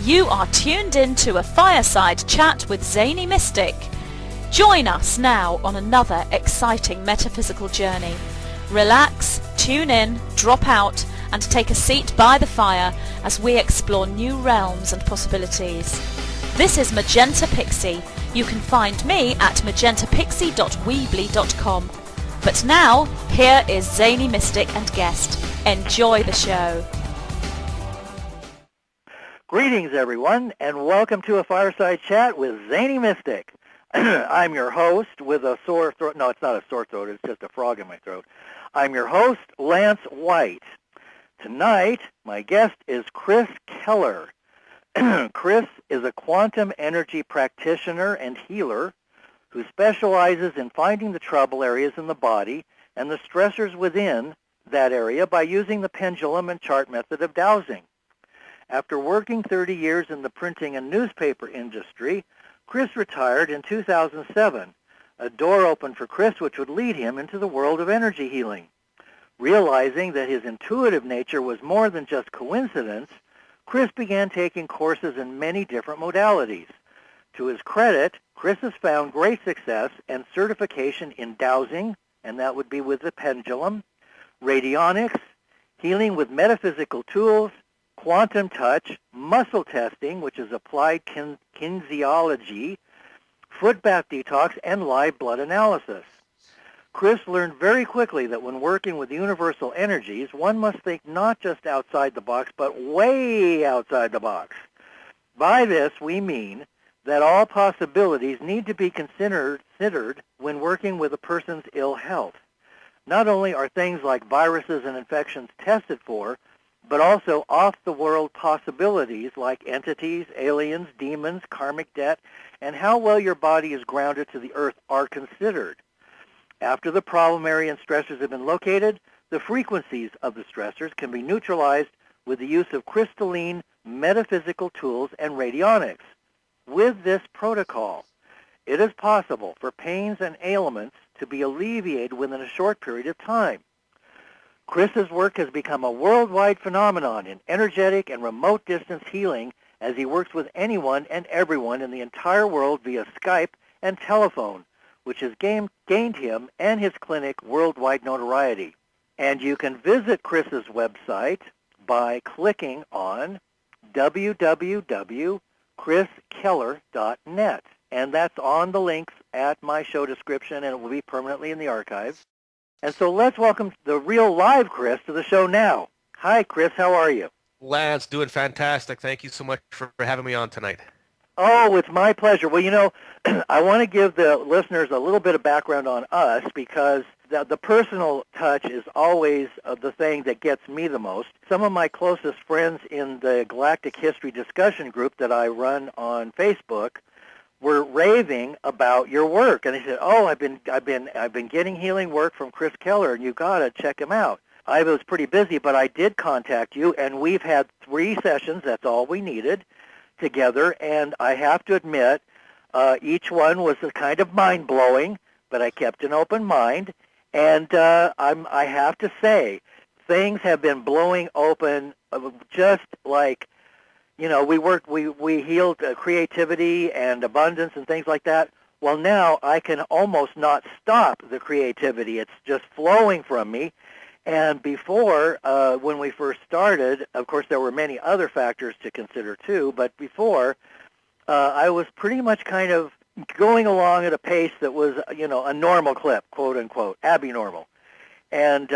You are tuned in to a Fireside chat with Zany Mystic. Join us now on another exciting metaphysical journey. Relax, tune in, drop out, and take a seat by the fire as we explore new realms and possibilities. This is Magenta Pixie. You can find me at magentapixie.weebly.com. But now, here is Zany Mystic and guest. Enjoy the show. Greetings, everyone, and welcome to a Fireside Chat with Zany Mystic. I'm your host with a sore throat. No, it's not a sore throat. It's just a frog in my throat. I'm your host, Lance White. Tonight, my guest is Chris Keller. Chris is a quantum energy practitioner and healer who specializes in finding the trouble areas in the body and the stressors within that area by using the pendulum and chart method of dowsing. After working 30 years in the printing and newspaper industry, Chris retired in 2007. A door opened for Chris which would lead him into the world of energy healing. Realizing that his intuitive nature was more than just coincidence, Chris began taking courses in many different modalities. To his credit, Chris has found great success and certification in dowsing, and that would be with the pendulum, radionics, healing with metaphysical tools, quantum touch, muscle testing, which is applied kinesiology, foot bath detox, and live blood analysis. Chris learned very quickly that when working with universal energies, one must think not just outside the box, but way outside the box. By this, we mean that all possibilities need to be considered when working with a person's ill health. Not only are things like viruses and infections tested for, but also off-the-world possibilities like entities, aliens, demons, karmic debt, and how well your body is grounded to the earth are considered. After the problem area and stressors have been located, the frequencies of the stressors can be neutralized with the use of crystalline metaphysical tools and radionics. With this protocol, it is possible for pains and ailments to be alleviated within a short period of time. Chris's work has become a worldwide phenomenon in energetic and remote distance healing as he works with anyone and everyone in the entire world via Skype and telephone, which has gained him and his clinic worldwide notoriety. And you can visit Chris's website by clicking on www.chriskeller.net. And that's on the links at my show description, and it will be permanently in the archives. And so let's welcome the real live Chris to the show now. Hi, Chris. How are you? Lance, doing fantastic. Thank you so much for having me on tonight. Oh, it's my pleasure. Well, you know, I want to give the listeners a little bit of background on us because the personal touch is always the thing that gets me the most. Some of my closest friends in the Galactic History discussion group that I run on Facebook were raving about your work, and they said, "Oh, I've been getting healing work from Chris Keller, and you got to check him out." I was pretty busy, but I did contact you, and we've had 3 sessions. That's all we needed together, and I have to admit, each one was kind of mind-blowing, but I kept an open mind, and I have to say, things have been blowing open just like, you know, we healed creativity and abundance and things like that. Well, now I can almost not stop the creativity. It's just flowing from me. And before, when we first started, of course, there were many other factors to consider too, but before, I was pretty much kind of going along at a pace that was, you know, a normal clip, quote unquote, abnormal. And,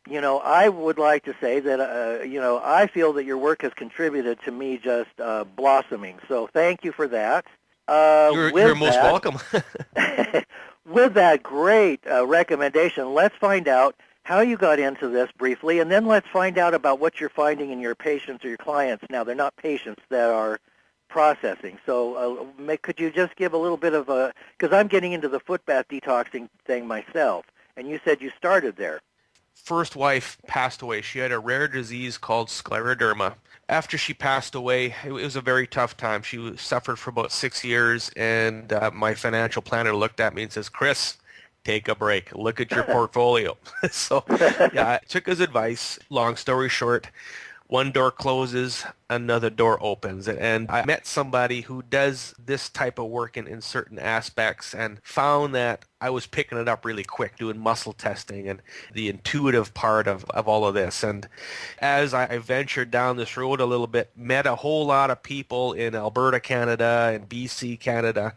you know, I would like to say that, you know, I feel that your work has contributed to me just blossoming. So thank you for that. You're most welcome. With that great recommendation, let's find out how you got into this briefly, and then let's find out about what you're finding in your patients or your clients. Now, they're not patients that are processing. So could you just give a little bit of a, because I'm getting into the foot bath detoxing thing myself, and you said you started there. First wife passed away. She had a rare disease called scleroderma. After she passed away, it was a very tough time. She suffered for about 6 years, and my financial planner looked at me and says, "Chris, take a break. Look at your portfolio." So, yeah, I took his advice. Long story short, one door closes, another door opens. And I met somebody who does this type of work in certain aspects and found that I was picking it up really quick, doing muscle testing and the intuitive part of all of this. And as I ventured down this road a little bit, met a whole lot of people in Alberta, Canada, and BC, Canada,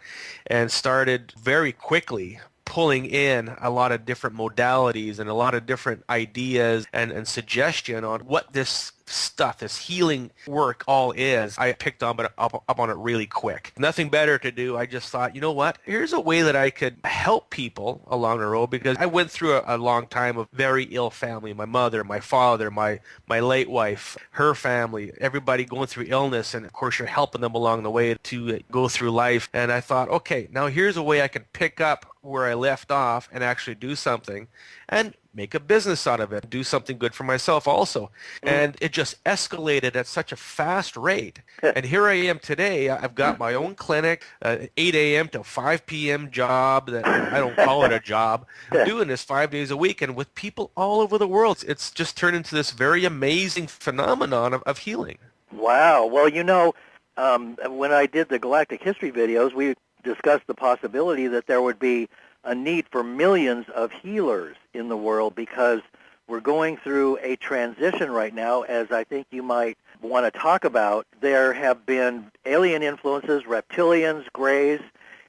and started very quickly pulling in a lot of different modalities and a lot of different ideas and suggestion on what this stuff, this healing work all is. I picked up on it really quick. Nothing better to do. I just thought, you know what? Here's a way that I could help people along the road, because I went through a long time of very ill family. My mother, my father, my late wife, her family, everybody going through illness. And of course, you're helping them along the way to go through life. And I thought, okay, now here's a way I can pick up where I left off and actually do something and make a business out of it, do something good for myself also. And it just escalated at such a fast rate. And here I am today. I've got my own clinic, 8 a.m. to 5 p.m. job that I don't call it a job. I'm doing this 5 days a week and with people all over the world. It's just turned into this very amazing phenomenon of healing. Wow. Well, you know, when I did the Galactic History videos, we discussed the possibility that there would be a need for millions of healers in the world, because we're going through a transition right now, as I think you might want to talk about. There have been alien influences, reptilians, greys,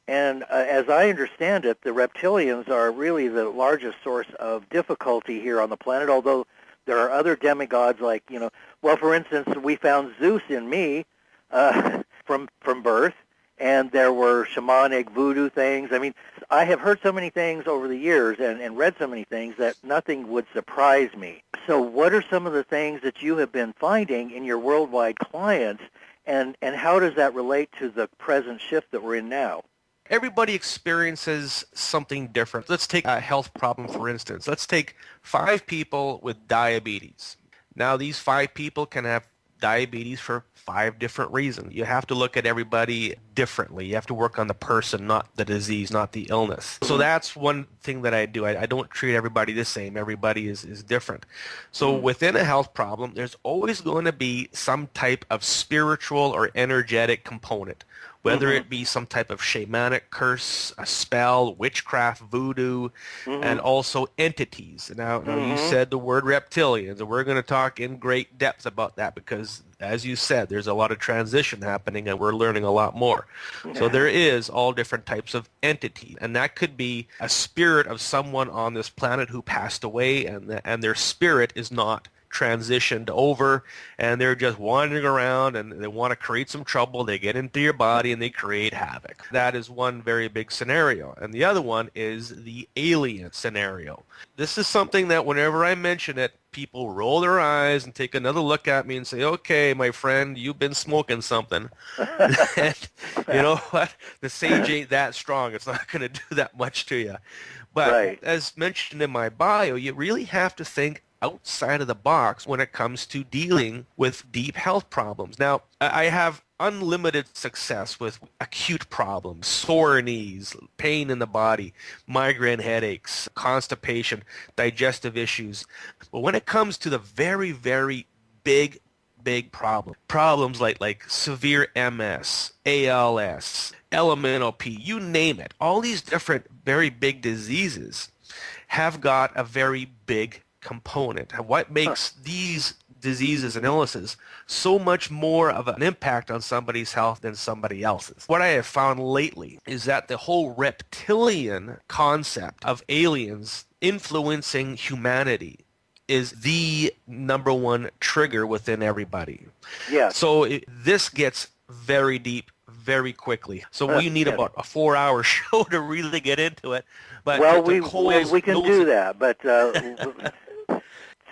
and as I understand it, the reptilians are really the largest source of difficulty here on the planet, although there are other demigods like, you know, well, for instance, we found Zeus in me from birth. And there were shamanic voodoo things. I mean, I have heard so many things over the years and read so many things that nothing would surprise me. So what are some of the things that you have been finding in your worldwide clients, and how does that relate to the present shift that we're in now? Everybody experiences something different. Let's take a health problem, for instance. Let's take 5 people with diabetes. Now, these 5 people can have diabetes for 5 different reasons. You have to look at everybody differently. You have to work on the person, not the disease, not the illness. So that's one thing that I do. I don't treat everybody the same. Everybody is different. So within a health problem, there's always going to be some type of spiritual or energetic component, whether it be some type of shamanic curse, a spell, witchcraft, voodoo, and also entities. Now you said the word reptilians, and we're going to talk in great depth about that because, as you said, there's a lot of transition happening, and we're learning a lot more. So there is all different types of entities, and that could be a spirit of someone on this planet who passed away, and their spirit is not transitioned over, and they're just wandering around and they want to create some trouble. They get into your body and they create havoc. That is one very big scenario. And the other one is the alien scenario. This is something that whenever I mention it, people roll their eyes and take another look at me and say, okay, my friend, you've been smoking something. And you know what? The sage ain't that strong. It's not going to do that much to you. But as mentioned in my bio, you really have to think outside of the box when it comes to dealing with deep health problems. Now, I have unlimited success with acute problems, sore knees, pain in the body, migraine headaches, constipation, digestive issues. But when it comes to the very, very big problems like severe MS, ALS, elemental P, you name it, all these different very big diseases have got a very big component. What makes these diseases and illnesses so much more of an impact on somebody's health than somebody else's? What I have found lately is that the whole reptilian concept of aliens influencing humanity is the number one trigger within everybody. Yeah. So this gets very deep very quickly. So we need about a 4-hour show to really get into it. But well, we can do that, but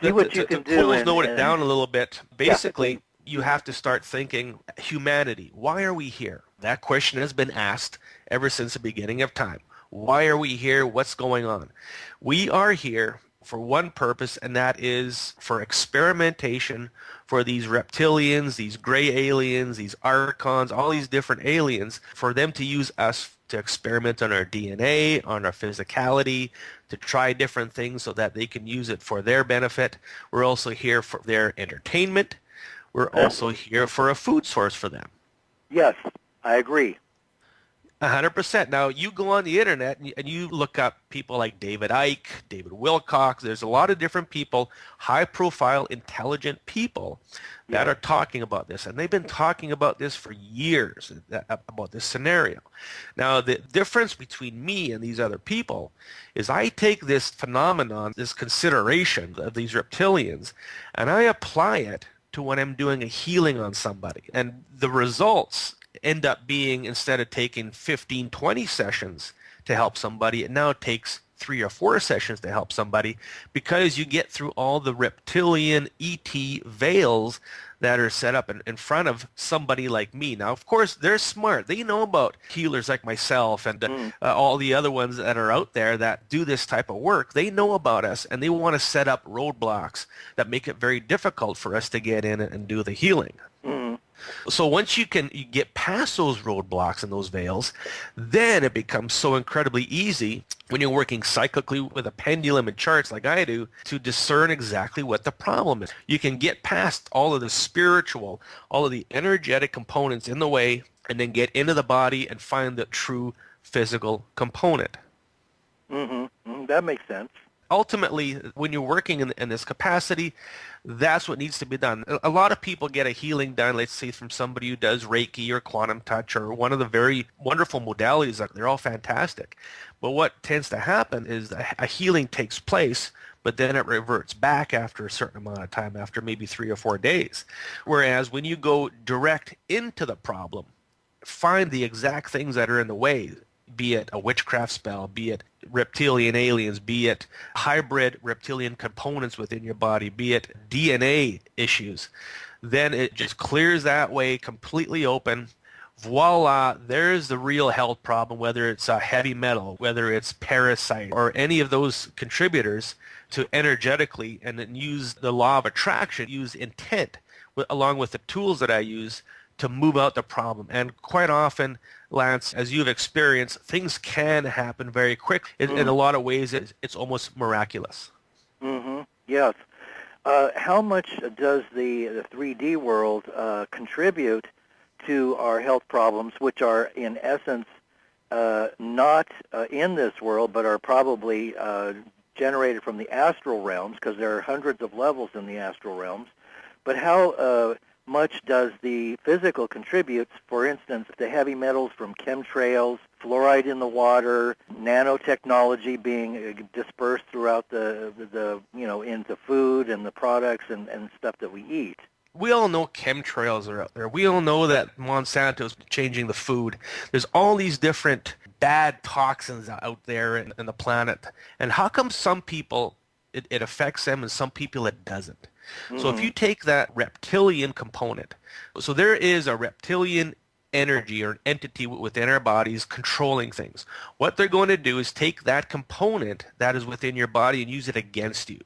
see what you can do. To note it down a little bit, basically, you have to start thinking humanity. Why are we here? That question has been asked ever since the beginning of time. Why are we here? What's going on? We are here for one purpose, and that is for experimentation for these reptilians, these gray aliens, these archons, all these different aliens, for them to use us to experiment on our DNA, on our physicality, to try different things so that they can use it for their benefit. We're also here for their entertainment. We're also here for a food source for them. Yes, I agree. 100%. Now, you go on the internet and you look up people like David Icke, David Wilcox. There's a lot of different people, high-profile, intelligent people that are talking about this. And they've been talking about this for years, about this scenario. Now, the difference between me and these other people is I take this phenomenon, this consideration of these reptilians, and I apply it to when I'm doing a healing on somebody. And the results end up being, instead of taking 15, 20 sessions to help somebody, it now takes 3 or 4 sessions to help somebody, because you get through all the reptilian ET veils that are set up in front of somebody like me. Now, of course, they're smart. They know about healers like myself and all the other ones that are out there that do this type of work. They know about us, and they want to set up roadblocks that make it very difficult for us to get in and do the healing. So once you get past those roadblocks and those veils, then it becomes so incredibly easy when you're working cyclically with a pendulum and charts like I do to discern exactly what the problem is. You can get past all of the spiritual, all of the energetic components in the way, and then get into the body and find the true physical component. That makes sense. Ultimately, when you're working in this capacity, that's what needs to be done. A lot of people get a healing done, let's say, from somebody who does Reiki or quantum touch or one of the very wonderful modalities. They're all fantastic. But what tends to happen is a healing takes place, but then it reverts back after a certain amount of time, after maybe 3 or 4 days. Whereas when you go direct into the problem, find the exact things that are in the way, be it a witchcraft spell, be it reptilian aliens, be it hybrid reptilian components within your body, be it DNA issues, then it just clears that way completely open. Voila, there's the real health problem, whether it's a heavy metal, whether it's parasite, or any of those contributors to energetically, and then use the law of attraction, use intent, along with the tools that I use to move out the problem. And quite often, Lance, as you've experienced, things can happen very quick. In a lot of ways, it's almost miraculous. Yes. How much does the 3D world contribute to our health problems, which are in essence not in this world, but are probably generated from the astral realms, because there are hundreds of levels in the astral realms? But how much does the physical contribute? For instance, the heavy metals from chemtrails, fluoride in the water, nanotechnology being dispersed throughout the into food and the products and stuff that we eat. We all know chemtrails are out there. We all know that Monsanto's changing the food. There's all these different bad toxins out there in the planet. And how come some people it affects them and some people it doesn't? So if you take that reptilian component, so there is a reptilian energy or an entity within our bodies controlling things. What they're going to do is take that component that is within your body and use it against you.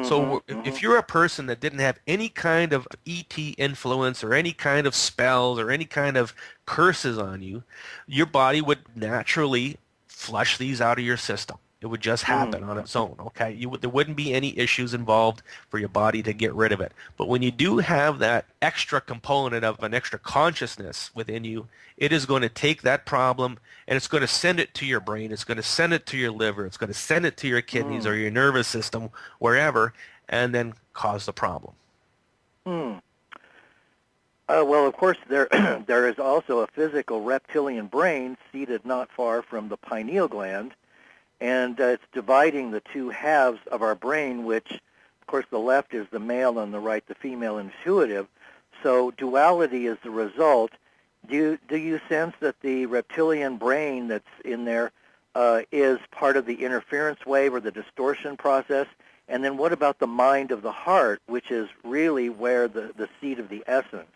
So if you're a person that didn't have any kind of ET influence or any kind of spells or any kind of curses on you, your body would naturally flush these out of your system. It would just happen on its own, okay? There wouldn't be any issues involved for your body to get rid of it. But when you do have that extra component of an extra consciousness within you, it is going to take that problem and it's going to send it to your brain. It's going to send it to your liver. It's going to send it to your kidneys or your nervous system, wherever, and then cause the problem. Well, of course, there is also a physical reptilian brain seated not far from the pineal gland, and it's dividing the two halves of our brain, which, of course, the left is the male and the right the female intuitive. So duality is the result. Do you sense that the reptilian brain that's in there is part of the interference wave or the distortion process? And then what about the mind of the heart, which is really where the seat of the essence?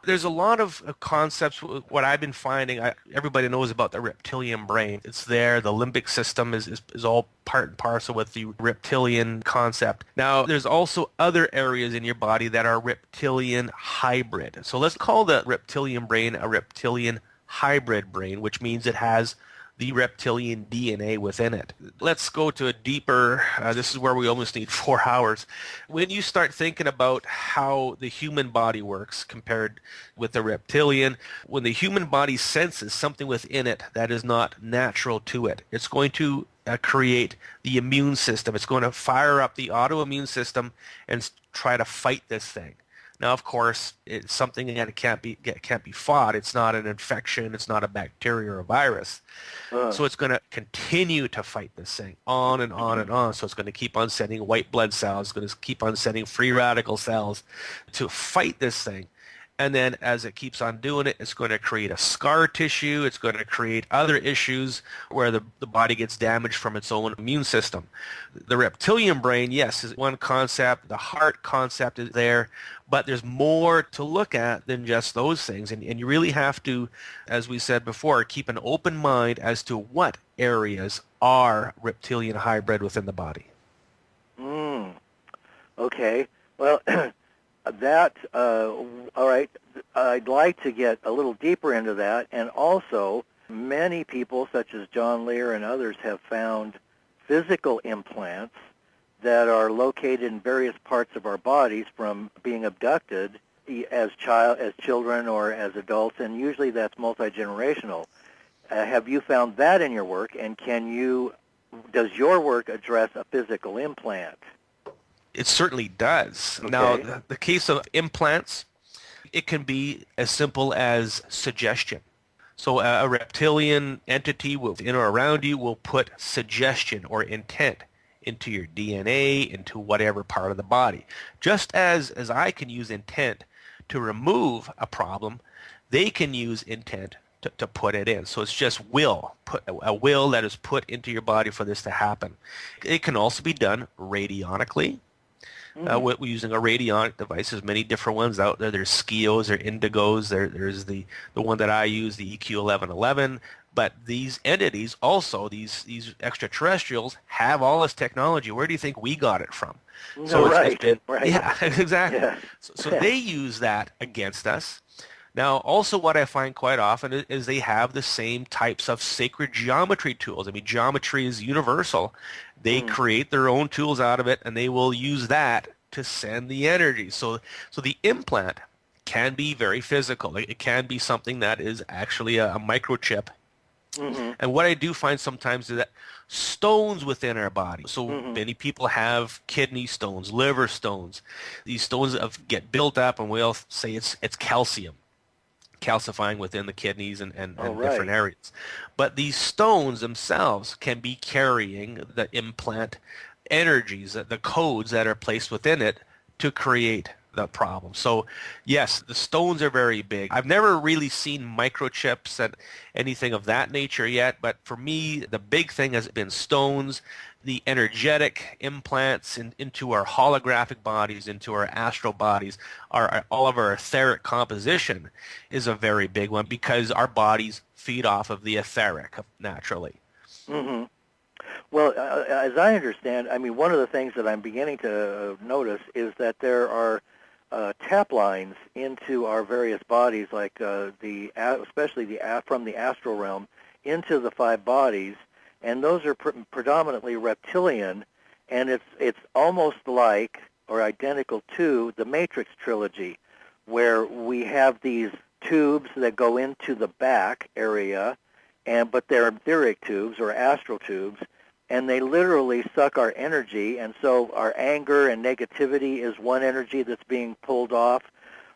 There's a lot of concepts. What I've been finding, everybody knows about the reptilian brain. It's there. The limbic system is all part and parcel with the reptilian concept. Now, there's also other areas in your body that are reptilian hybrid. So let's call the reptilian brain a reptilian hybrid brain, which means it has the reptilian DNA within it. Let's go to a deeper, this is where we almost need 4 hours. When you start thinking about how the human body works compared with the reptilian, when the human body senses something within it that is not natural to it, it's going to create the immune system. It's going to fire up the autoimmune system and try to fight this thing. Now, of course, it's something that can't be fought. It's not an infection. It's not a bacteria or a virus. So it's going to continue to fight this thing on and on and on. So it's going to keep on sending white blood cells. It's going to keep on sending free radical cells to fight this thing. And then as it keeps on doing it, it's going to create a scar tissue. It's going to create other issues where the body gets damaged from its own immune system. The reptilian brain, yes, is one concept. The heart concept is there. But there's more to look at than just those things. And you really have to, as we said before, keep an open mind as to what areas are reptilian hybrid within the body. Okay. Well, all right, I'd like to get a little deeper into that. And also, many people, such as John Lear and others, have found physical implants that are located in various parts of our bodies from being abducted as children or as adults, and usually that's multi-generational. Have you found that in your work, and does your work address a physical implant? It certainly does. Okay. Now, the case of implants, it can be as simple as suggestion. So a reptilian entity within or around you will put suggestion or intent into your DNA, into whatever part of the body. Just as I can use intent to remove a problem, they can use intent to put it in. So it's just a will that is put into your body for this to happen. It can also be done radionically. We're using a radionic device. There's many different ones out there. There's Skios or Indigos. There's the one that I use, the EQ1111. But these entities also, these extraterrestrials, have all this technology. Where do you think we got it from? Right. Yeah, exactly. Yeah. So they use that against us. Now, also what I find quite often is they have the same types of sacred geometry tools. I mean, geometry is universal. They create their own tools out of it, and they will use that to send the energy. So the implant can be very physical. It can be something that is actually a microchip. And what I do find sometimes is that stones within our body. So many people have kidney stones, liver stones. These stones get built up, and we'll say it's calcium, calcifying within the kidneys and different areas. But these stones themselves can be carrying the implant energies, the codes that are placed within it to create the problem. So yes, the stones are very big. I've never really seen microchips and anything of that nature yet, but for me, the big thing has been stones, the energetic implants into our holographic bodies, into our astral bodies, all of our etheric composition is a very big one because our bodies feed off of the etheric naturally. Well, as I understand, I mean, one of the things that I'm beginning to notice is that there are tap lines into our various bodies, like especially from the astral realm into the 5 bodies, and those are predominantly reptilian, and it's almost like or identical to the Matrix trilogy, where we have these tubes that go into the back area, but they're etheric tubes or astral tubes, and they literally suck our energy, and so our anger and negativity is one energy that's being pulled off.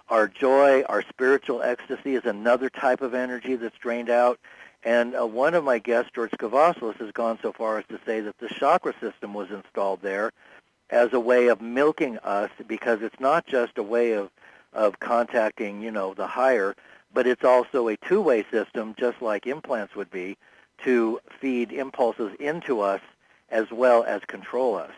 Our joy, our spiritual ecstasy is another type of energy that's drained out. And one of my guests, George Kavassalis, has gone so far as to say that the chakra system was installed there as a way of milking us, because it's not just a way of contacting, the higher, but it's also a two-way system, just like implants would be, to feed impulses into us as well as control us.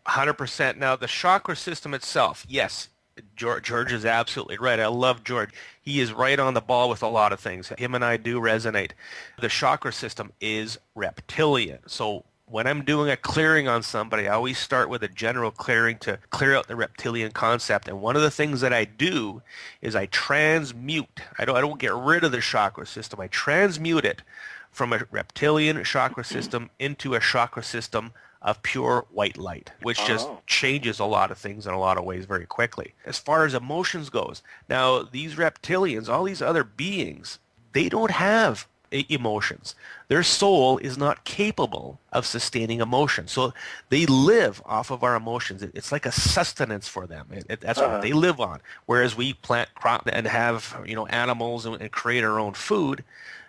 100%. Now, the chakra system itself, yes, George is absolutely right. I love George. He is right on the ball with a lot of things. Him and I do resonate. The chakra system is reptilian. So when I'm doing a clearing on somebody, I always start with a general clearing to clear out the reptilian concept. And one of the things that I do is I transmute. I don't get rid of the chakra system. I transmute it from a reptilian chakra system into a chakra system of pure white light, which just changes a lot of things in a lot of ways very quickly. As far as emotions goes, now these reptilians, all these other beings, they don't have emotions. Their soul is not capable of sustaining emotion. So they live off of our emotions. It's like a sustenance for them. That's what they live on. Whereas we plant, crop, and have animals and create our own food,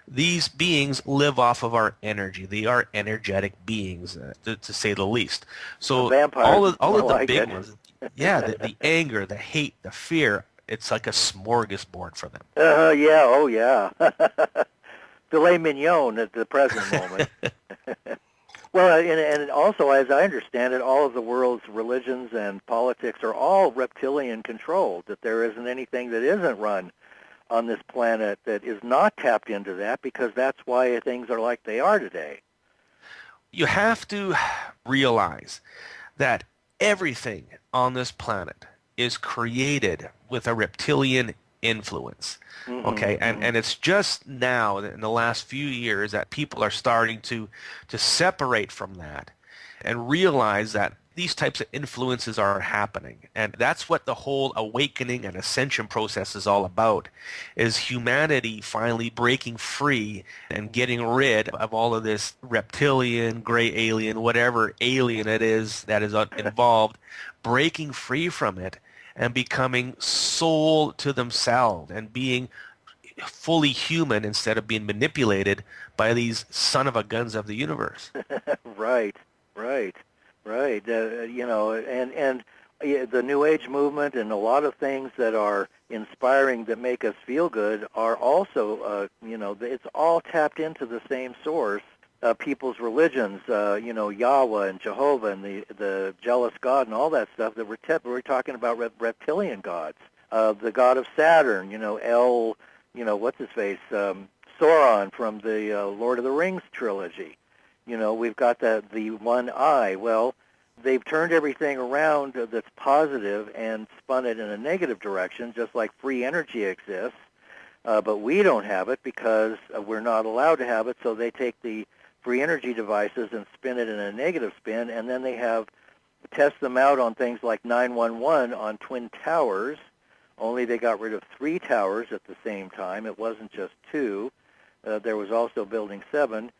these beings live off of our energy. They are energetic beings, to say the least. So all of the big ones, the anger, the hate, the fear, it's like a smorgasbord for them. Filet mignon at the present moment. Well, and also, as I understand it, all of the world's religions and politics are all reptilian controlled, that there isn't anything that isn't run on this planet that is not tapped into that, because that's why things are like they are today. You have to realize that everything on this planet is created with a reptilian influence. Okay, and it's just now in the last few years that people are starting to separate from that and realize that these types of influences are happening. And that's what the whole awakening and ascension process is all about, is humanity finally breaking free and getting rid of all of this reptilian, gray alien, whatever alien it is that is involved, breaking free from it and becoming soul to themselves and being fully human instead of being manipulated by these son of a guns of the universe. Right. And the New Age movement and a lot of things that are inspiring that make us feel good are also, it's all tapped into the same source. People's religions, Yahweh and Jehovah and the jealous God and all that stuff that we're talking about reptilian gods. The god of Saturn, what's his face, Sauron from the Lord of the Rings trilogy. We've got the one eye. Well, they've turned everything around that's positive and spun it in a negative direction, just like free energy exists. But we don't have it because we're not allowed to have it, so they take the free energy devices and spin it in a negative spin, and then they test them out on things like 911 on Twin Towers, only they got rid of 3 towers at the same time. It wasn't just 2. There was also Building 7,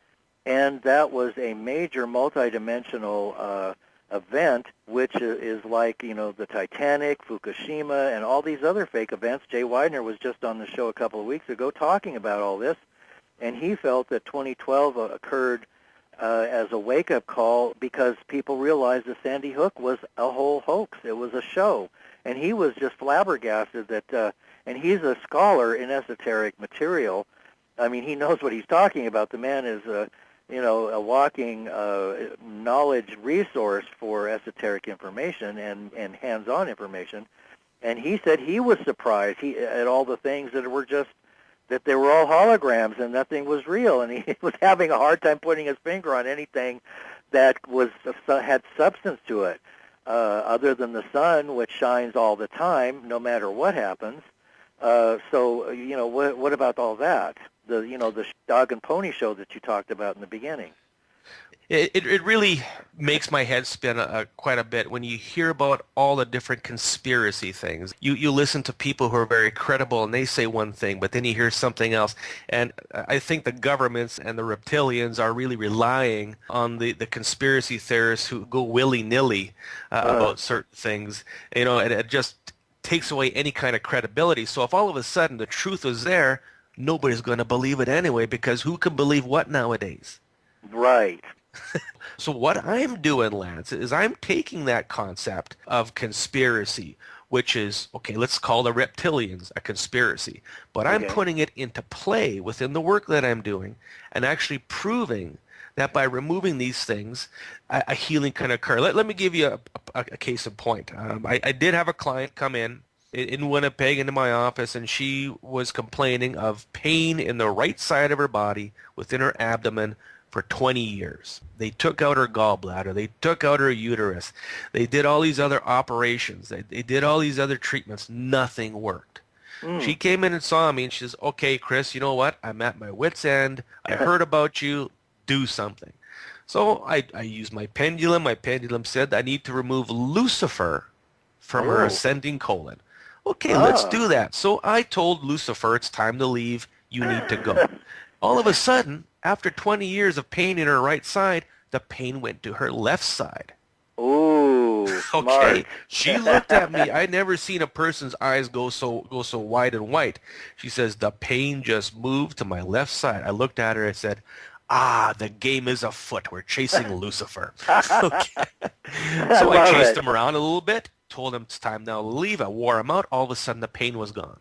and that was a major multidimensional event, which is like, the Titanic, Fukushima, and all these other fake events. Jay Widener was just on the show a couple of weeks ago talking about all this, and he felt that 2012 occurred as a wake-up call because people realized that Sandy Hook was a whole hoax. It was a show. And he was just flabbergasted that, and he's a scholar in esoteric material. I mean, he knows what he's talking about. The man is, a walking knowledge resource for esoteric information and hands-on information. And he said he was surprised at all the things that they were all holograms and nothing was real. And he was having a hard time putting his finger on anything that had substance to it. Other than the sun, which shines all the time, no matter what happens. What about all that? The dog and pony show that you talked about in the beginning. It really makes my head spin quite a bit when you hear about all the different conspiracy things. You listen to people who are very credible and they say one thing, but then you hear something else. And I think the governments and the reptilians are really relying on the conspiracy theorists who go willy-nilly about certain things. And it just takes away any kind of credibility. So if all of a sudden the truth is there, nobody's going to believe it anyway, because who can believe what nowadays? Right. So what I'm doing, Lance, is I'm taking that concept of conspiracy, which is, okay, let's call the reptilians a conspiracy, but I'm putting it into play within the work that I'm doing and actually proving that by removing these things, a healing can occur. Let me give you a case in point. I did have a client come in Winnipeg into my office, and she was complaining of pain in the right side of her body within her abdomen for 20 years. They took out her gallbladder. They took out her uterus. They did all these other operations. They did all these other treatments. Nothing worked. She came in and saw me, and she says, okay, Chris, you know what? I'm at my wit's end. I heard about you. Do something. So I used my pendulum. My pendulum said I need to remove Lucifer from her ascending colon. Okay, let's do that. So I told Lucifer it's time to leave. You need to go. All of a sudden, after 20 years of pain in her right side, the pain went to her left side. Ooh, Okay, smart. she looked at me. I'd never seen a person's eyes go so wide and white. She says, the pain just moved to my left side. I looked at her and said, the game is afoot. We're chasing Lucifer. Okay. So I chased him around a little bit, told him it's time now to leave. I wore him out. All of a sudden, the pain was gone.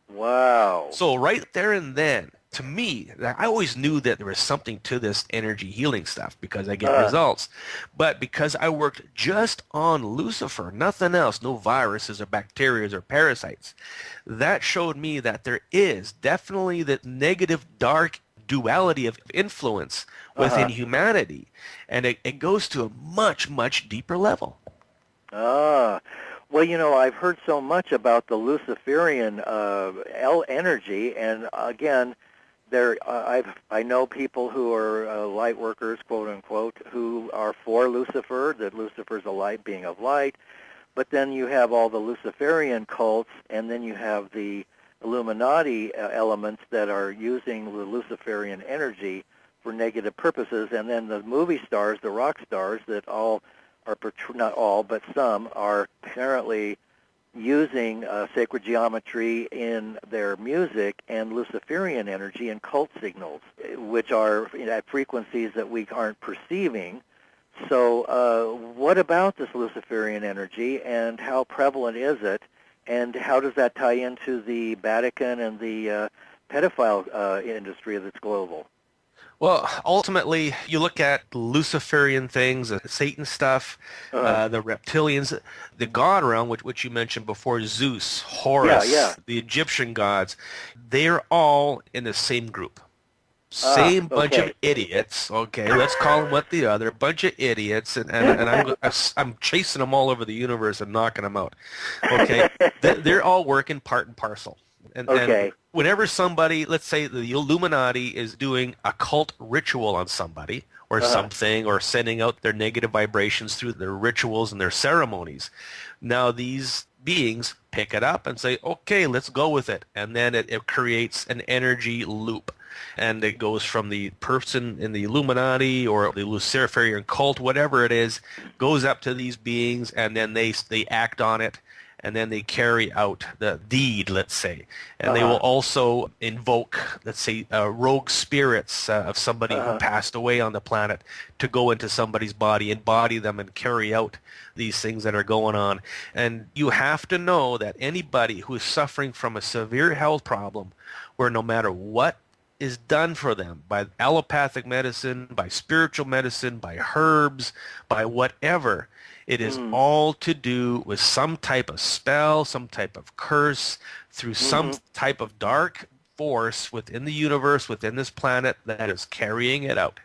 Wow. So right there and then, to me, I always knew that there was something to this energy healing stuff because I get results. But because I worked just on Lucifer, nothing else, no viruses or bacteria or parasites, that showed me that there is definitely that negative, dark duality of influence within humanity. And it goes to a much, much deeper level. Well, I've heard so much about the Luciferian energy, and again, I know people who are light workers, quote unquote, who are for Lucifer, that Lucifer's a light being of light, but then you have all the Luciferian cults, and then you have the Illuminati elements that are using the Luciferian energy for negative purposes, and then the movie stars, the rock stars, that all are, not all, but some are apparently using sacred geometry in their music and Luciferian energy and cult signals, which are at frequencies that we aren't perceiving. So what about this Luciferian energy, and how prevalent is it, and how does that tie into the Vatican and the pedophile industry that's global? Well, ultimately, you look at Luciferian things, Satan stuff, the Reptilians, the god realm, which you mentioned before, Zeus, Horus, the Egyptian gods, they're all in the same group. Same bunch of idiots. Okay, let's call them what they are. They're a bunch of idiots, and I'm chasing them all over the universe and knocking them out. Okay, they're all working part and parcel. And whenever somebody, let's say the Illuminati is doing a cult ritual on somebody or something, or sending out their negative vibrations through their rituals and their ceremonies, now these beings pick it up and say, okay, let's go with it. And then it creates an energy loop. And it goes from the person in the Illuminati or the Luciferian cult, whatever it is, goes up to these beings, and then they act on it. And then they carry out the deed, let's say. And they will also invoke, let's say, rogue spirits of somebody who passed away on the planet to go into somebody's body, embody them, and carry out these things that are going on. And you have to know that anybody who is suffering from a severe health problem, where no matter what is done for them by allopathic medicine, by spiritual medicine, by herbs, by whatever, it is all to do with some type of spell, some type of curse, through some type of dark force within the universe, within this planet, that is carrying it out.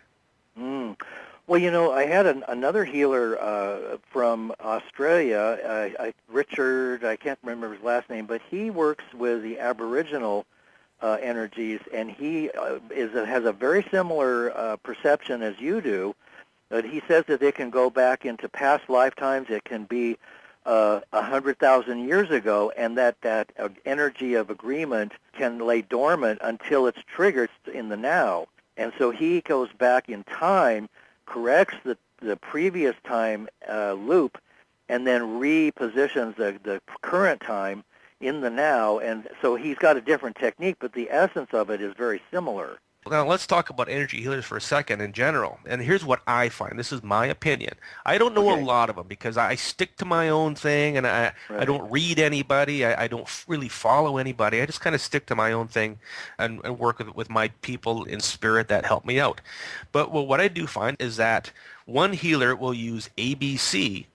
Well, I had another healer from Australia, Richard, I can't remember his last name, but he works with the Aboriginal energies, and he has a very similar perception as you do. But he says that it can go back into past lifetimes. It can be 100,000 years ago, and that energy of agreement can lay dormant until it's triggered in the now. And so he goes back in time, corrects the previous time loop, and then repositions the current time in the now. And so he's got a different technique, but the essence of it is very similar. Now, let's talk about energy healers for a second in general. And here's what I find. This is my opinion. I don't know a lot of them because I stick to my own thing, and I don't read anybody. I don't really follow anybody. I just kind of stick to my own thing and work with my people in spirit that help me out. But what I do find is that one healer will use ABC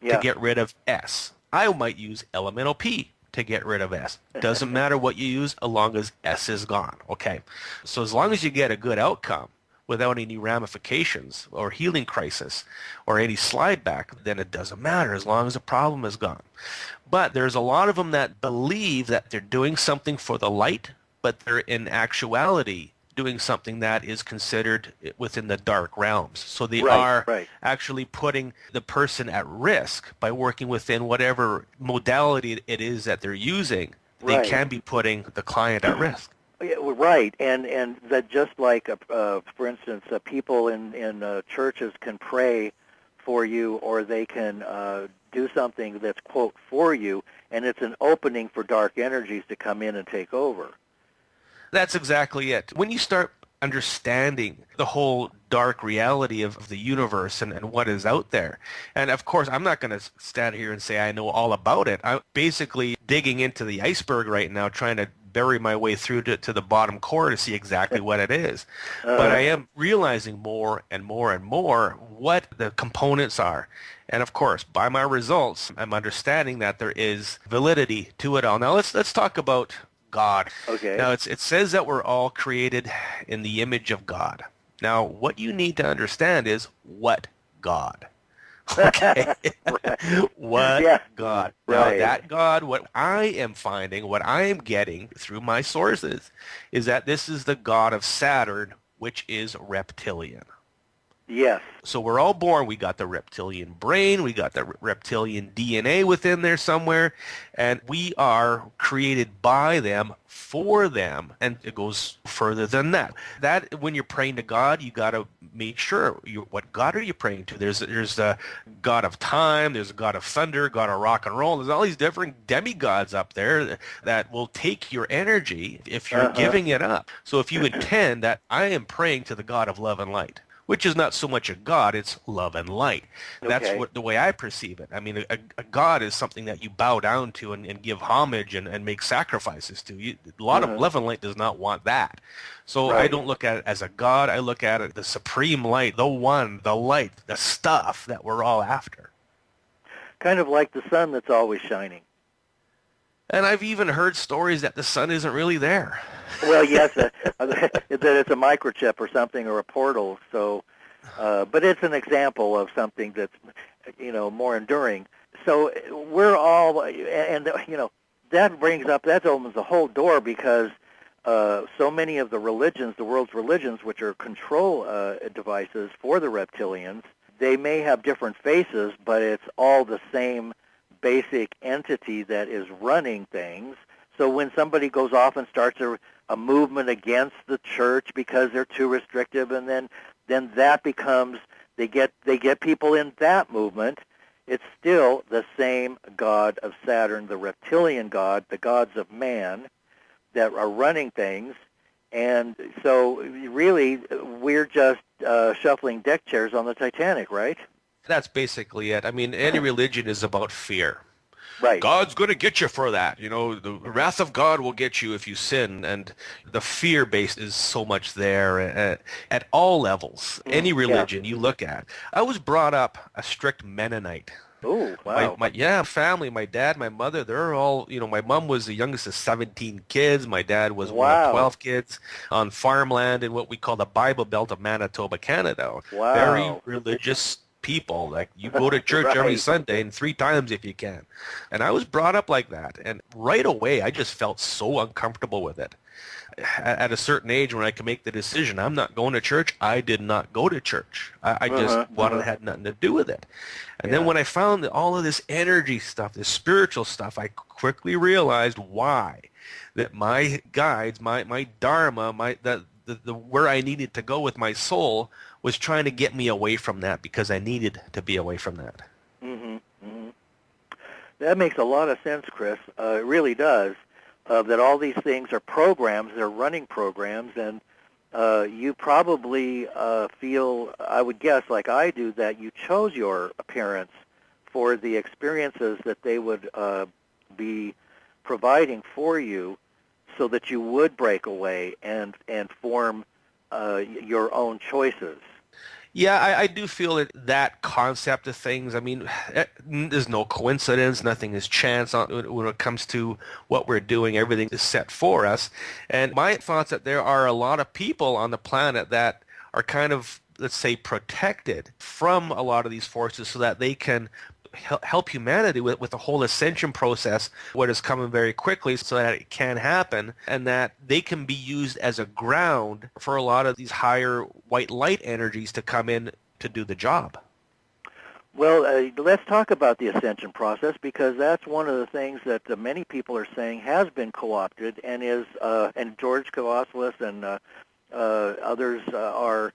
to get rid of S. I might use elemental P to get rid of S. Doesn't matter what you use as long as S is gone. Okay. So as long as you get a good outcome, without any ramifications or healing crisis or any slide back, then it doesn't matter as long as the problem is gone. But there's a lot of them that believe that they're doing something for the light, but they're in actuality doing something that is considered within the dark realms. So they are actually putting the person at risk by working within whatever modality it is that they're using. They can be putting the client at risk. Right, and that just like, for instance, people in churches can pray for you, or they can do something that's, quote, for you, and it's an opening for dark energies to come in and take over. That's exactly it. When you start understanding the whole dark reality of the universe and what is out there, and of course I'm not going to stand here and say I know all about it. I'm basically digging into the iceberg right now, trying to bury my way through to the bottom core to see exactly what it is. But I am realizing more and more and more what the components are. And of course, by my results, I'm understanding that there is validity to it all. Now let's talk about God. Okay. Now it says that we're all created in the image of God. Now what you need to understand is what God. Okay. What God. Now that God, what I am finding, what I am getting through my sources is that this is the God of Saturn, which is reptilian. Yes. So we're all born, we got the reptilian brain, we got the reptilian DNA within there somewhere, and we are created by them, for them, and it goes further than that. That, when you're praying to God, you got to make sure, what God are you praying to? There's the God of time, there's a God of thunder, God of rock and roll, there's all these different demigods up there that will take your energy if you're giving it up. So if you intend that I am praying to the God of love and light, which is not so much a God, it's love and light. That's the way I perceive it. I mean, a God is something that you bow down to and give homage and make sacrifices to. A lot of love and light does not want that. So I don't look at it as a God. I look at it the supreme light, the one, the light, the stuff that we're all after. Kind of like the sun that's always shining. And I've even heard stories that the sun isn't really there. Well, yes, that it's a microchip or something, or a portal. So, but it's an example of something that's, more enduring. So we're all, and that opens the whole door, because so many of the religions, the world's religions, which are control devices for the reptilians, they may have different faces, but it's all the same basic entity that is running things. So when somebody goes off and starts a movement against the church because they're too restrictive, and then that becomes, they get people in that movement, it's still the same God of Saturn, the reptilian God, the gods of man that are running things. And so really we're just shuffling deck chairs on the Titanic, right? That's basically it. I mean, any religion is about fear. Right. God's going to get you for that. The wrath of God will get you if you sin. And the fear base is so much there at all levels. Any religion you look at. I was brought up a strict Mennonite. Oh, wow. My family, my dad, my mother, they're all, my mom was the youngest of 17 kids. My dad was one of 12 kids on farmland in what we call the Bible Belt of Manitoba, Canada. Wow. Very religious people. Like, you go to church every Sunday, and 3 times if you can. And I was brought up like that. And right away, I just felt so uncomfortable with it. At a certain age, when I could make the decision, I'm not going to church, I did not go to church. I just had nothing to do with it. And then when I found that all of this energy stuff, this spiritual stuff, I quickly realized why. That my guides, my dharma, the where I needed to go with my soul was trying to get me away from that, because I needed to be away from that. That makes a lot of sense, Chris. It really does. That all these things are programs, they're running programs, and you probably feel, I would guess, like I do, that you chose your appearance for the experiences that they would be providing for you, so that you would break away and form your own choices. Yeah, I do feel that concept of things. I mean, there's no coincidence. Nothing is chance when it comes to what we're doing. Everything is set for us. And my thoughts that there are a lot of people on the planet that are kind of, let's say, protected from a lot of these forces so that they can help humanity with the whole ascension process, what is coming very quickly so that it can happen, and that they can be used as a ground for a lot of these higher white light energies to come in to do the job. Well, let's talk about the ascension process, because that's one of the things that many people are saying has been co-opted and is, and George Kavaslis and others are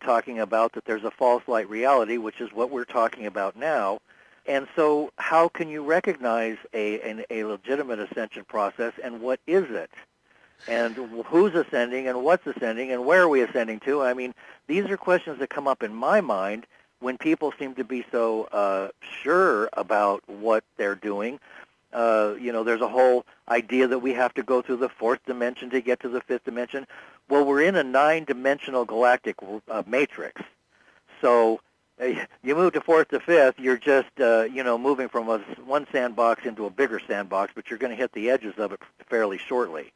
talking about that there's a false light reality, which is what we're talking about now. And so how can you recognize a legitimate ascension process, and what is it? And who's ascending, and what's ascending, and where are we ascending to? I mean, these are questions that come up in my mind when people seem to be so sure about what they're doing. There's a whole idea that we have to go through the fourth dimension to get to the fifth dimension. Well, we're in a 9-dimensional galactic matrix. So you move to fourth to fifth, you're just, moving from one sandbox into a bigger sandbox, but you're going to hit the edges of it fairly shortly.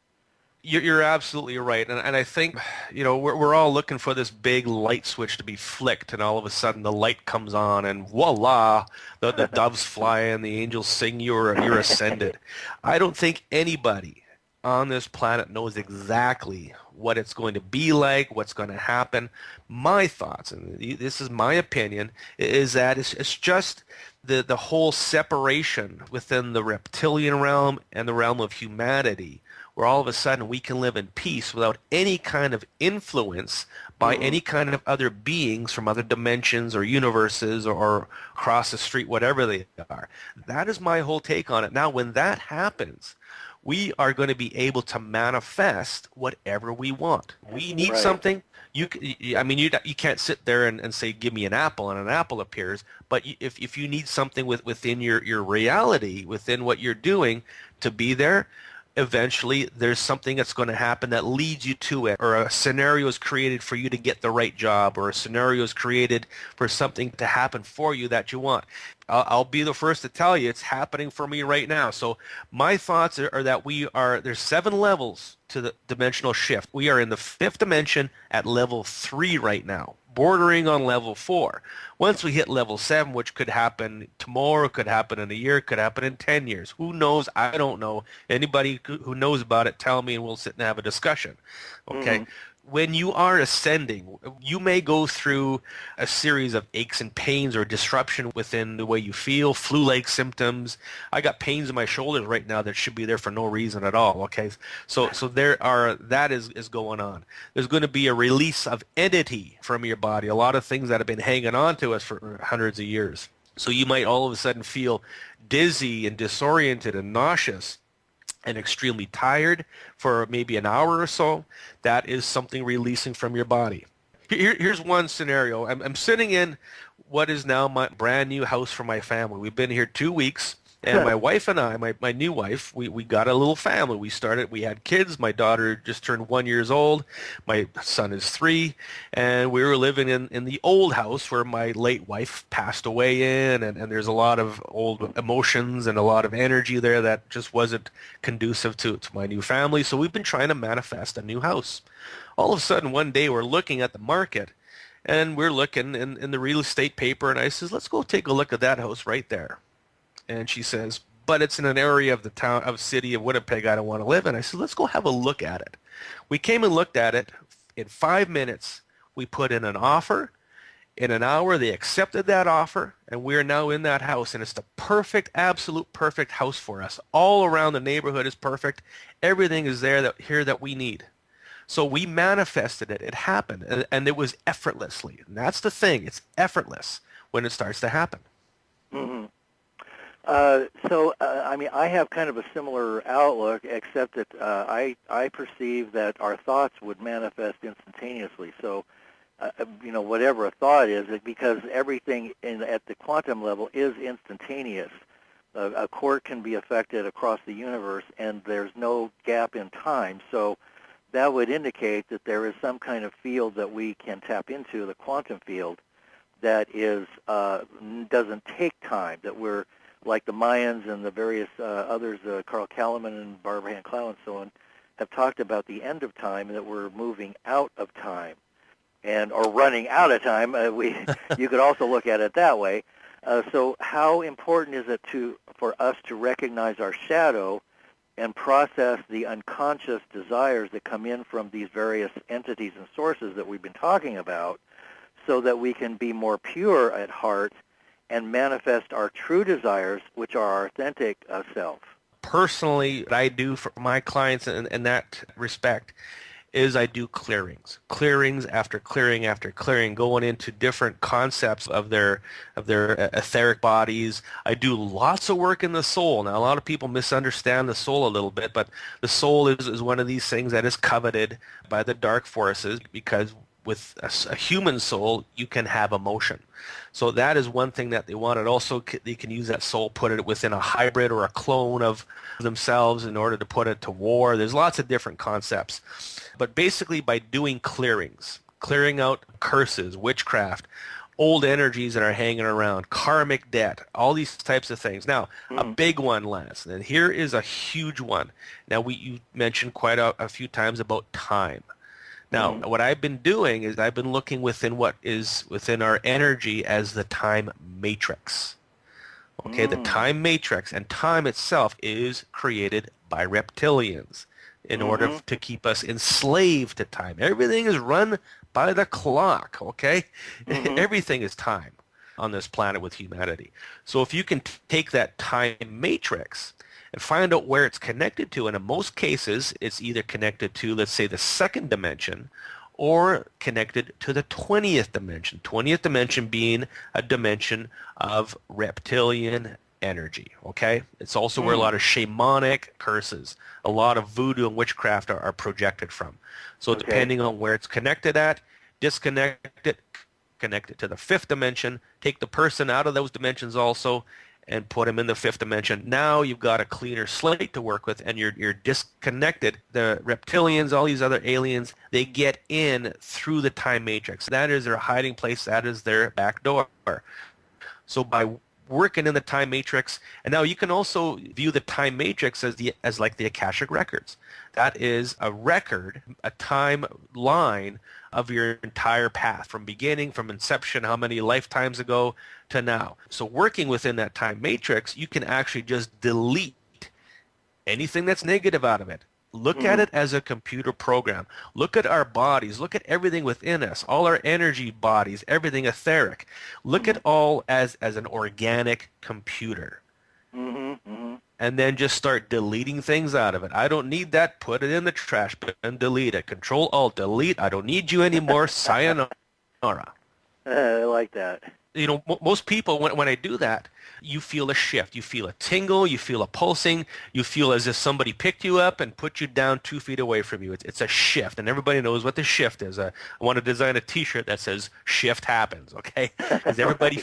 You're absolutely right, and I think we're all looking for this big light switch to be flicked, and all of a sudden the light comes on, and voila, the doves fly and the angels sing, you're ascended. I don't think anybody on this planet knows exactly what it's going to be like, what's going to happen. My thoughts, and this is my opinion, is that it's just the whole separation within the reptilian realm and the realm of humanity, where all of a sudden we can live in peace without any kind of influence by any kind of other beings from other dimensions or universes or across the street, whatever they are. That is my whole take on it. Now, when that happens, we are going to be able to manifest whatever we want. We need something. You can't sit there and say, give me an apple, and an apple appears. But if you need something within your reality, within what you're doing to be there, eventually there's something that's going to happen that leads you to it, or a scenario is created for you to get the right job, or a scenario is created for something to happen for you that you want. I'll be the first to tell you it's happening for me right now. So my thoughts are that there's 7 levels to the dimensional shift. We are in the 5th dimension at level 3 right now, bordering on level 4. Once we hit level 7, which could happen tomorrow, could happen in a year, could happen in 10 years. Who knows? I don't know. Anybody who knows about it, tell me, and we'll sit and have a discussion. Okay? When you are ascending, you may go through a series of aches and pains or disruption within the way you feel, flu-like symptoms. I got pains in my shoulders right now that should be there for no reason at all, okay? So that is going on. There's going to be a release of entity from your body, a lot of things that have been hanging on to us for hundreds of years. So you might all of a sudden feel dizzy and disoriented and nauseous and extremely tired for maybe an hour or so. That is something releasing from your body. Here's one scenario. I'm sitting in what is now my brand new house for my family. We've been here 2 weeks, and my wife and I, my new wife, we got a little family. We had kids. My daughter just turned 1 year old. My son is 3, and we were living in the old house where my late wife passed away in, and there's a lot of old emotions and a lot of energy there that just wasn't conducive to my new family. So we've been trying to manifest a new house. All of a sudden, one day we're looking at the market, and we're looking in the real estate paper, and I says, let's go take a look at that house right there. And she says, but it's in an area of the city of Winnipeg I don't want to live in. I said, let's go have a look at it. We came and looked at it. In 5 minutes, we put in an offer. In an hour, they accepted that offer, and we are now in that house. And it's the perfect, absolute perfect house for us. All around the neighborhood is perfect. Everything is there that we need. So we manifested it. It happened, and it was effortlessly. And that's the thing. It's effortless when it starts to happen. Mm-hmm. I have kind of a similar outlook, except that I perceive that our thoughts would manifest instantaneously. So, whatever a thought is, because everything at the quantum level is instantaneous. A quark can be affected across the universe, and there's no gap in time. So that would indicate that there is some kind of field that we can tap into, the quantum field, that is doesn't take time, that we're like the Mayans and the various others, Carl Kalman and Barbara Hand-Clow and so on, have talked about the end of time and that we're moving out of time. or running out of time. You could also look at it that way. So how important is it for us to recognize our shadow and process the unconscious desires that come in from these various entities and sources that we've been talking about, so that we can be more pure at heart and manifest our true desires, which are our authentic self? Personally, what I do for my clients in that respect is I do clearings after clearing after clearing, going into different concepts of their etheric bodies. I do lots of work in the soul. Now, a lot of people misunderstand the soul a little bit, but the soul is one of these things that is coveted by the dark forces, because with a human soul, you can have emotion. So that is one thing that they want. And also, they can use that soul, put it within a hybrid or a clone of themselves in order to put it to war. There's lots of different concepts. But basically, by doing clearings, clearing out curses, witchcraft, old energies that are hanging around, karmic debt, all these types of things. Now, a big one, Lance, and here is a huge one. Now, you mentioned quite a few times about time. Now, what I've been doing is I've been looking within what is within our energy as the time matrix. Okay, the time matrix, and time itself is created by reptilians in order to keep us enslaved to time. Everything is run by the clock, okay? Everything is time on this planet with humanity. So if you can take that time matrix and find out where it's connected to, and in most cases, it's either connected to, let's say, the second dimension, or connected to the 20th dimension. 20th dimension being a dimension of reptilian energy, okay? It's also where a lot of shamanic curses, a lot of voodoo and witchcraft are projected from. So depending on where it's connected at, disconnect it, connect it to the fifth dimension, take the person out of those dimensions also, and put them in the fifth dimension. Now you've got a cleaner slate to work with, and you're disconnected. The reptilians, all these other aliens, they get in through the time matrix. That is their hiding place. That is their back door. So by working in the time matrix, and now you can also view the time matrix as like the Akashic records. That is a record, a timeline of your entire path, from beginning, from inception, how many lifetimes ago to now. So working within that time matrix, you can actually just delete anything that's negative out of it. Look at it as a computer program. Look at our bodies. Look at everything within us, all our energy bodies, everything etheric. Look at all as an organic computer. And then just start deleting things out of it. I don't need that. Put it in the trash bin and delete it. Control Alt delete. I don't need you anymore. Sayonara. I like that. You know, most people, when I do that, you feel a shift. You feel a tingle. You feel a pulsing. You feel as if somebody picked you up and put you down 2 feet away from you. It's a shift, and everybody knows what the shift is. I want to design a T-shirt that says "Shift happens," okay? Because everybody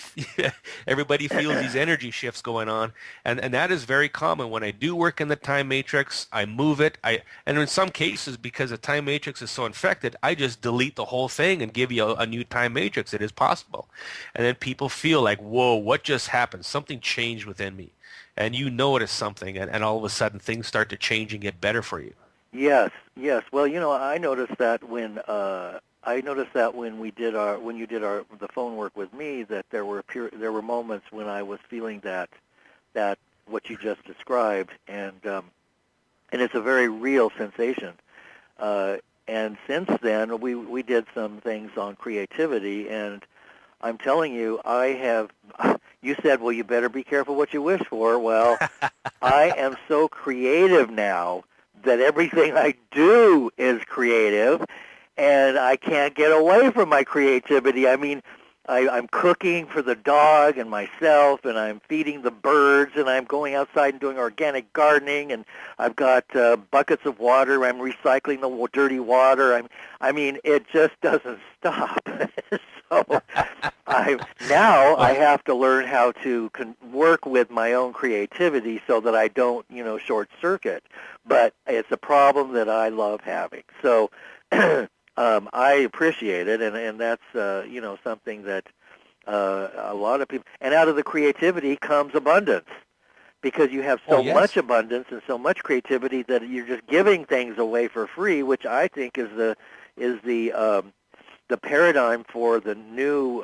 feels these energy shifts going on, and that is very common. When I do work in the time matrix, I move it. And in some cases, because the time matrix is so infected, I just delete the whole thing and give you a new time matrix. It is possible, and then people feel like, "Whoa, what just happened? Something changed within me," and you notice something, and all of a sudden things start to change and get better for you. Yes. Well, you know, I noticed that when you did the phone work with me, that there were moments when I was feeling that what you just described, and it's a very real sensation. And since then, we did some things on creativity, and I'm telling you, you said, well, you better be careful what you wish for. Well, I am so creative now that everything I do is creative, and I can't get away from my creativity. I mean, I'm cooking for the dog and myself, and I'm feeding the birds, and I'm going outside and doing organic gardening, and I've got buckets of water. I'm recycling the dirty water. I mean, it just doesn't stop. So I have to learn how to work with my own creativity so that I don't, short circuit. But it's a problem that I love having. So I appreciate it, and that's something that a lot of people. And out of the creativity comes abundance, because you have so much abundance and so much creativity that you're just giving things away for free, which I think is the the paradigm for the new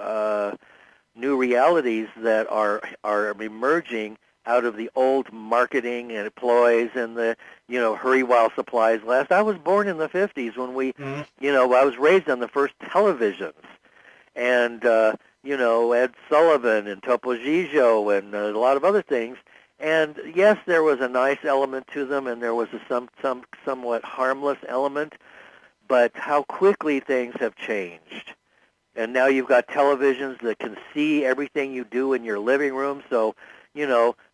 realities that are emerging out of the old marketing and ploys and the hurry while supplies last. I was born in the 50s when I was raised on the first televisions, and Ed Sullivan and Topo Gigio and a lot of other things. And yes, there was a nice element to them, and there was a somewhat harmless element, but how quickly things have changed. And now you've got televisions that can see everything you do in your living room, so,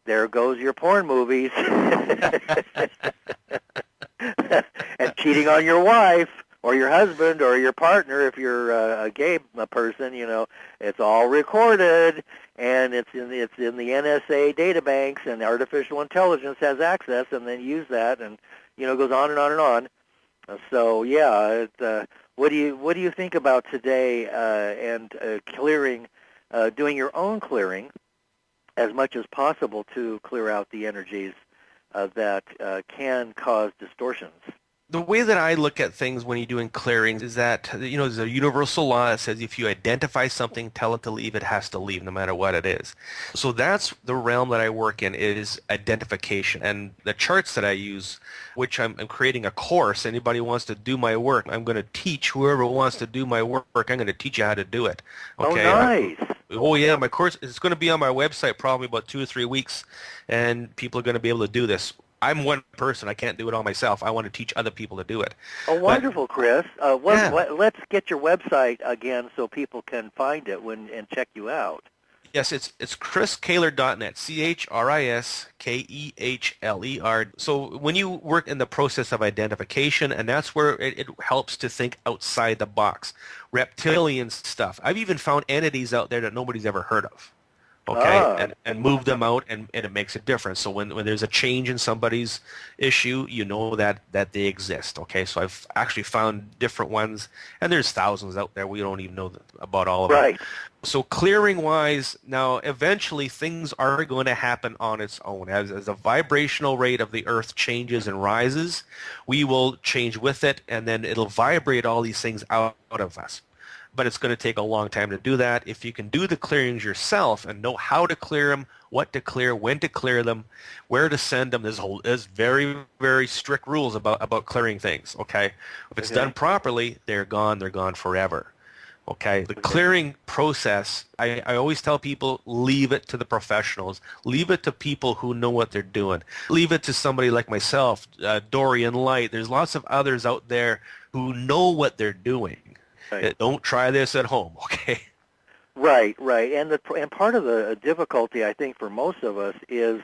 there goes your porn movies. And cheating on your wife or your husband or your partner if you're a gay person, it's all recorded, and it's in the NSA databanks, and artificial intelligence has access, and then use that, and goes on and on and on. So yeah, what do you think about today and clearing, doing your own clearing as much as possible to clear out the energies that can cause distortions? The way that I look at things when you're doing clearings is that, there's a universal law that says if you identify something, tell it to leave, it has to leave no matter what it is. So that's the realm that I work in, is identification. And the charts that I use, which I'm creating a course, anybody who wants to do my work, I'm going to teach whoever wants to do my work, I'm going to teach you how to do it. Okay? Oh, nice. Oh, yeah, my course is going to be on my website probably about 2 or 3 weeks, and people are going to be able to do this. I'm one person. I can't do it all myself. I want to teach other people to do it. Oh, wonderful, Chris. Let's get your website again so people can find it and check you out. Yes, it's chriskehler.net, CHRISKEHLER. So when you work in the process of identification, and that's where it helps to think outside the box. Reptilian stuff. I've even found entities out there that nobody's ever heard of. Okay, and move them out, and it makes a difference. So when there's a change in somebody's issue, you know that they exist. Okay, so I've actually found different ones, and there's thousands out there. We don't even know about all of them. Right. So clearing-wise, now eventually things are going to happen on its own. As the vibrational rate of the Earth changes and rises, we will change with it, and then it'll vibrate all these things out of us. But it's going to take a long time to do that. If you can do the clearings yourself and know how to clear them, what to clear, when to clear them, where to send them, there's very, very strict rules about clearing things, okay? If it's done properly, they're gone forever, okay? The clearing process, I always tell people, leave it to the professionals. Leave it to people who know what they're doing. Leave it to somebody like myself, Dorian Light. There's lots of others out there who know what they're doing. Right. Don't try this at home, okay? Right. And part of the difficulty, I think, for most of us is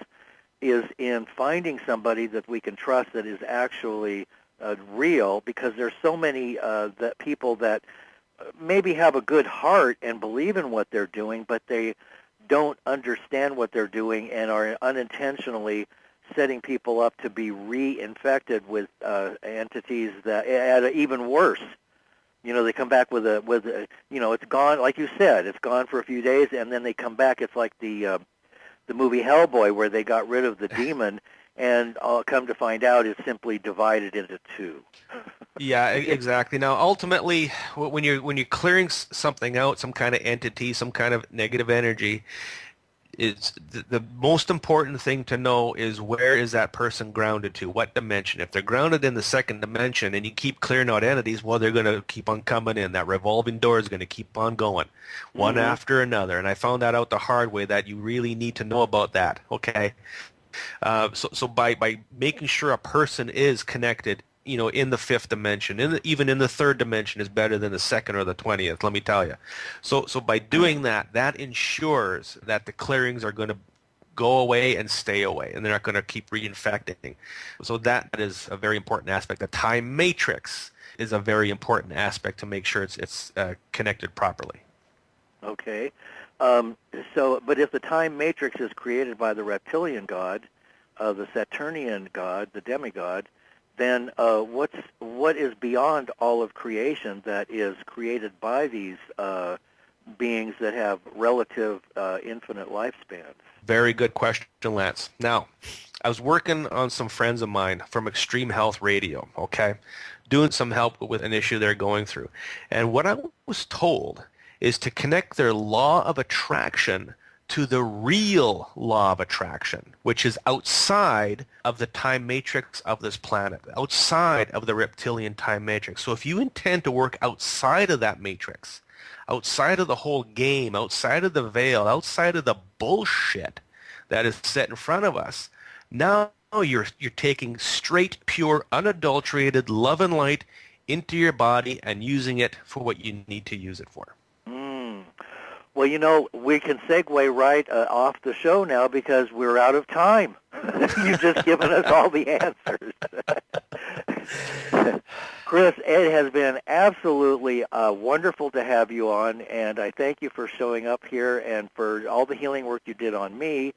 in finding somebody that we can trust that is actually real, because there's so many that people that maybe have a good heart and believe in what they're doing, but they don't understand what they're doing and are unintentionally setting people up to be reinfected with entities that at even worse. They come back with it's gone, like you said, it's gone for a few days, and then they come back. It's like the movie Hellboy, where they got rid of the demon, and come to find out it's simply divided into two. Yeah, exactly. Now, ultimately, when you're clearing something out, some kind of entity, some kind of negative energy, is the most important thing to know is where is that person grounded to, what dimension. If they're grounded in the second dimension and you keep clearing out entities, well, they're going to keep on coming in. That revolving door is going to keep on going, one after another. And I found that out the hard way, that you really need to know about that, okay? So by making sure a person is connected, in the fifth dimension, even in the third dimension is better than the second or the 20th, let me tell you. So by doing that ensures that the clearings are going to go away and stay away, and they're not going to keep reinfecting. So that is a very important aspect. The time matrix is a very important aspect to make sure it's connected properly. Okay. But if the time matrix is created by the reptilian god, the Saturnian god, the demigod, then what is beyond all of creation that is created by these beings that have relative infinite lifespans? Very good question, Lance. Now, I was working on some friends of mine from Extreme Health Radio, okay, doing some help with an issue they're going through. And what I was told is to connect their law of attraction to the real law of attraction, which is outside of the time matrix of this planet, outside of the reptilian time matrix. So if you intend to work outside of that matrix, outside of the whole game, outside of the veil, outside of the bullshit that is set in front of us, now you're taking straight, pure, unadulterated love and light into your body and using it for what you need to use it for. Well, you know, we can segue right off the show now because we're out of time. You've just given us all the answers. Chris, it has been absolutely wonderful to have you on, and I thank you for showing up here and for all the healing work you did on me.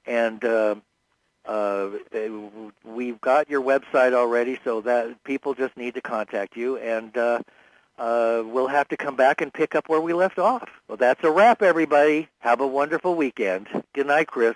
And we've got your website already, so that people just need to contact you, and we'll have to come back and pick up where we left off. Well, that's a wrap, everybody. Have a wonderful weekend. Good night, Chris.